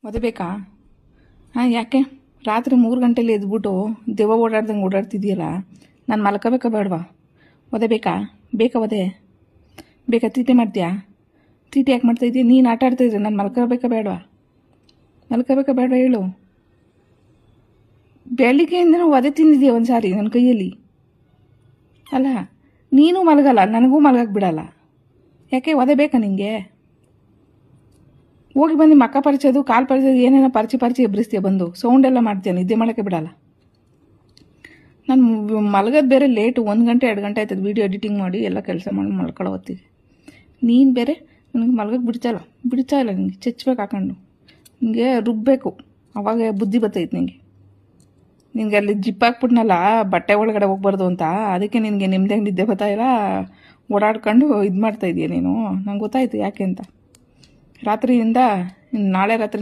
ಓದಬೇಕಾ? ಹಾಂ, ಯಾಕೆ ರಾತ್ರಿ 3 ಗಂಟೆಲಿ ಎದ್ಬಿಟ್ಟು ದೆವ್ವ ಓಡಾಡ್ದಂಗೆ ಓಡಾಡ್ತಿದ್ಯಲ್ಲ, ನಾನು ಮಲ್ಕೋಬೇಕಾ ಬೇಡವಾ? ಓದಬೇಕಾ? ಬೇಕಾ ಬೇಕಾ? ತೀಟೆ ಮಾಡ್ತೀಯಾ? ತೀಟೆ ಯಾಕೆ ಮಾಡ್ತಾಯಿದ್ದೀಯ? ನೀನು ಆಟ ಆಡ್ತಾಯಿದ್ರೆ ನಾನು ಮಲ್ಕೋಬೇಕಾ ಬೇಡವಾ? ಹೇಳು. ಬೆಳಿಗ್ಗೆಯಿಂದ ಒದೆ ತಿಂದಿದ್ದೀಯ ಒಂದು ಸಾರಿ ನನ್ನ ಕೈಯಲ್ಲಿ. ಅಲ್ಲ, ನೀನು ಮಲಗಲ್ಲ, ನನಗೂ ಮಲಗಕ್ಕೆ ಬಿಡಲ್ಲ. ಯಾಕೆ ಒದೆ ಬೇಕಾ ನಿನಗೆ? ಹೋಗಿ ಬಂದು ಮಕ್ಕ ಪರಿಚೋದು, ಕಾಲು ಪರಿಚೋದು, ಏನೇನೋ ಪರಿಚಯ ಎಬ್ಬರಿಸ್ತೀಯ ಬಂದು. ಸೌಂಡ್ ಎಲ್ಲ ಮಾಡ್ತೀಯ, ನಿದ್ದೆ ಮಾಡೋಕ್ಕೆ ಬಿಡಲ್ಲ. ನಾನು ಮಲಗೋದು ಬೇರೆ ಲೇಟು, 1 ಗಂಟೆ 2 ಗಂಟೆ ಆಯ್ತದೆ ವೀಡಿಯೋ ಎಡಿಟಿಂಗ್ ಮಾಡಿ ಎಲ್ಲ ಕೆಲಸ ಮಾಡಿ ಮಲ್ಕೊಳ್ಳೋ ಹೊತ್ತಿಗೆ. ನೀನು ಬೇರೆ ನನಗೆ ಮಲಗೋಕ್ಕೆ ಬಿಡ್ತಾ ಇಲ್ಲ ನಿನಗೆ. ಚಚ್ಬೇಕು ಹಾಕೊಂಡು ನಿನಗೆ ರುಬ್ಬಬೇಕು, ಅವಾಗ ಬುದ್ಧಿ ಬರ್ತೈತೆ ನಿನಗೆ ಅಲ್ಲಿ ಜಿಪ್ ಹಾಕ್ಬಿಟ್ನಲ್ಲ ಬಟ್ಟೆ ಒಳಗಡೆ ಹೋಗ್ಬಾರ್ದು ಅಂತ, ಅದಕ್ಕೆ ನಿನಗೆ ನಿಮ್ಮದೇ ನಿದ್ದೆ ಬರ್ತಾಯಿಲ್ಲ, ಓಡಾಡ್ಕೊಂಡು ಇದು ಮಾಡ್ತಾಯಿದ್ದೀಯ ನೀನು. ನಂಗೆ ಗೊತ್ತಾಯ್ತು ಯಾಕೆ ಅಂತ. ರಾತ್ರಿಯಿಂದ ನಾಳೆ ರಾತ್ರಿ